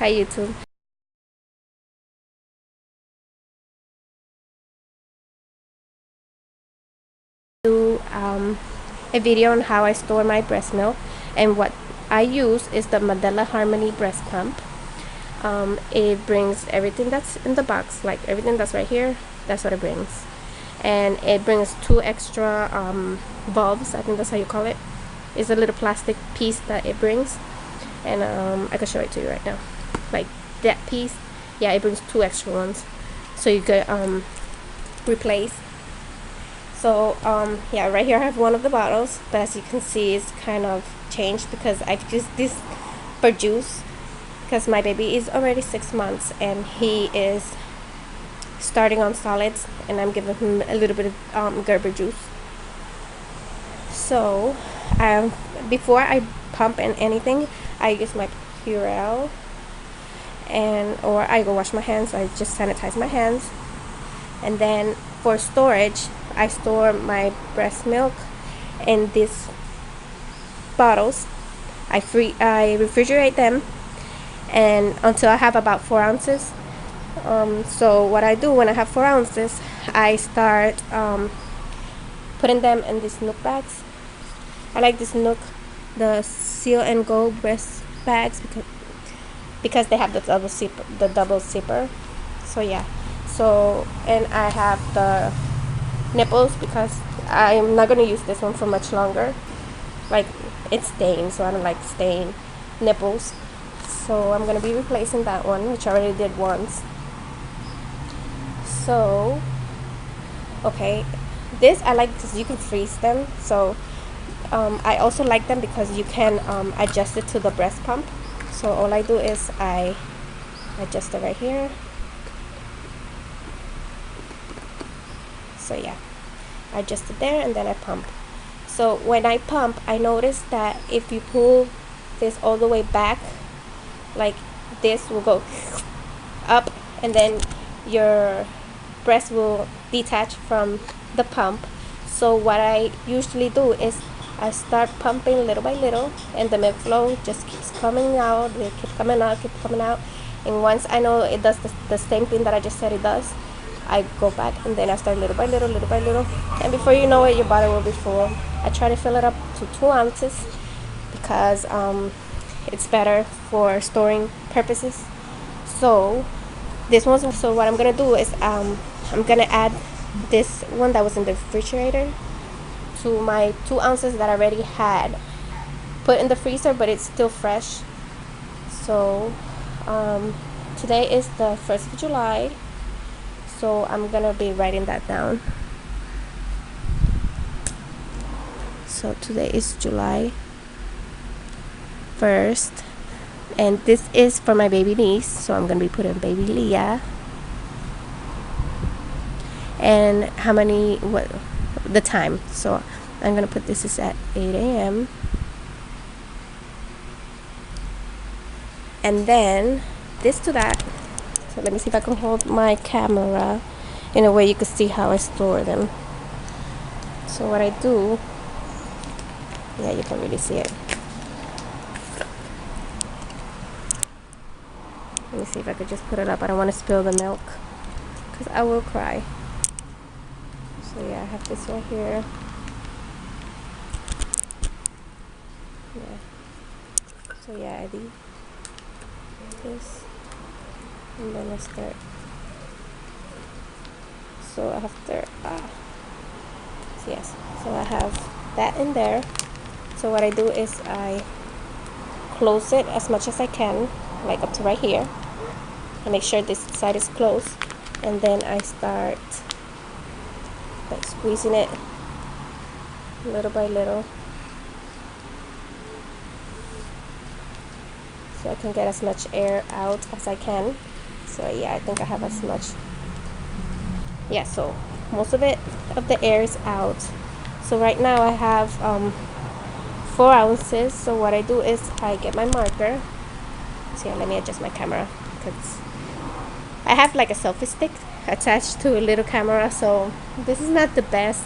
Hi YouTube. Do a video on how I store my breast milk, and what I use is the Medela Harmony breast pump. It brings everything that's in the box, like everything that's right here, that's what it brings. And it brings 2 extra bulbs, I think that's how you call it. It's a little plastic piece that it brings, and I can show it to you right now. Like that piece, yeah, it brings 2 extra ones, so you could replace. So yeah, right here I have one of the bottles, but as you can see it's kind of changed because I use this for juice, because my baby is already 6 months and he is starting on solids, and I'm giving him a little bit of Gerber juice. So before I pump in anything, I use my Purell, or I go wash my hands. I just sanitize my hands, and then for storage, I store my breast milk in these bottles. I refrigerate them, and until I have about 4 ounces. So what I do when I have 4 ounces, I start putting them in these Nook bags. I like this Nook, the Seal and Go breast bags, because they have the double zipper. So yeah. So, and I have the nipples because I'm not gonna use this one for much longer. Like, it's stained, so I don't like stained nipples. So I'm gonna be replacing that one, which I already did once. So, okay, this I like because you can freeze them. So I also like them because you can adjust it to the breast pump. So all I do is I adjust it right here. So yeah, I adjust it there, and then I pump. So when I pump, I notice that if you pull this all the way back, like this will go up, and then your breast will detach from the pump. So what I usually do is I start pumping little by little, and the milk flow just keeps coming out. It keeps coming out, and once I know it does the same thing that I just said it does, I go back, and then I start little by little, and before you know it, your bottle will be full. I try to fill it up to 2 ounces because it's better for storing purposes. So this one's, so what I'm gonna do is I'm gonna add this one that was in the refrigerator to my 2 ounces that I already had put in the freezer, but it's still fresh. So today is the 1st of July, so I'm gonna be writing that down. So today is July 1st, and this is for my baby niece, so I'm gonna be putting baby Leah, and the time. So I'm gonna put this is at 8 a.m. and then this to that. So let me see if I can hold my camera in a way you can see how I store them. So what I do, yeah, you can really see it. Let me see if I could just put it up. I don't want to spill the milk because I will cry. So yeah, I have this right here. Yeah. So yeah, I do this, and then I start. So after yes, so I have that in there. So what I do is I close it as much as I can, like up to right here. I make sure this side is closed, and then I start like squeezing it little by little, so I can get as much air out as I can. So yeah, I think I have as much. Yeah, so most of the air is out. So right now I have 4 ounces. So what I do is I get my marker. So yeah, let me adjust my camera because I have like a selfie stick attached to a little camera, so this is not the best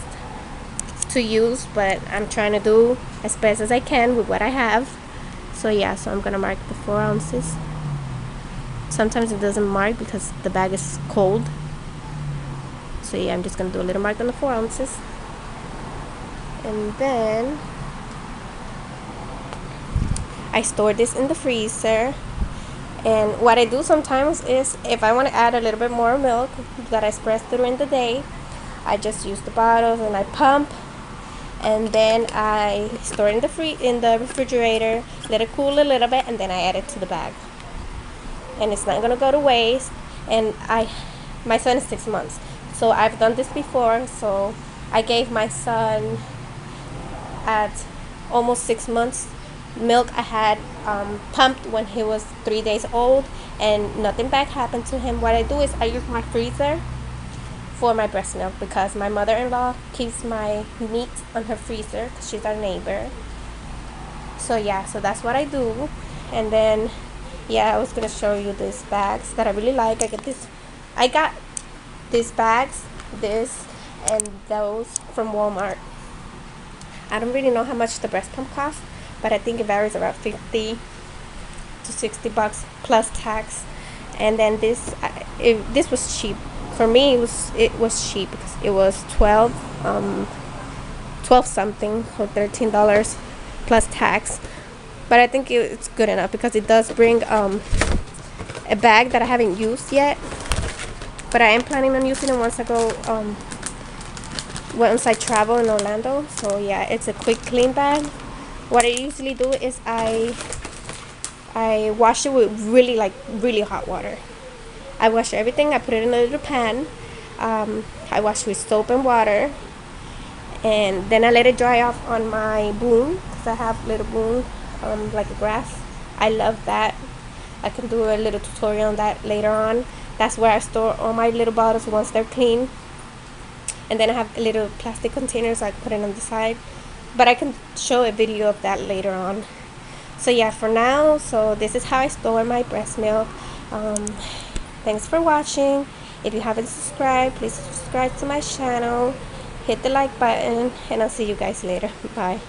to use, but I'm trying to do as best as I can with what I have. So yeah, so I'm gonna mark the 4 ounces. Sometimes it doesn't mark because the bag is cold. So yeah, I'm just gonna do a little mark on the 4 ounces. And then I store this in the freezer. And what I do sometimes is, if I want to add a little bit more milk that I expressed during the day, I just use the bottles and I pump, and then I store it in the refrigerator, let it cool a little bit, and then I add it to the bag. And it's not gonna go to waste. And my son is 6 months, so I've done this before. So I gave my son, at almost 6 months, milk I had pumped when he was 3 days old, and nothing bad happened to him. What I do is I use my freezer for my breast milk, because my mother-in-law keeps my meat on her freezer because she's our neighbor. So yeah, so that's what I do. And then yeah, I was gonna show you these bags that I really like. I got these bags, this and those, from Walmart. I don't really know how much the breast pump costs, but I think it varies about 50 to 60 bucks plus tax. And then this was cheap for me. It was cheap because it was 12 something, or $13 plus tax. But I think it's good enough because it does bring a bag that I haven't used yet, but I am planning on using it once I travel in Orlando. So yeah, it's a quick clean bag. What I usually do is I wash it with really hot water. I wash everything. I put it in a little pan. I wash with soap and water, and then I let it dry off on my boom, because I have a little boom, like a grass. I love that. I can do a little tutorial on that later on. That's where I store all my little bottles once they're clean. And then I have little plastic containers I put it on the side, but I can show a video of that later on. So yeah, for now, so this is how I store my breast milk. Thanks for watching. If you haven't subscribed, please subscribe to my channel, hit the like button, and I'll see you guys later. Bye.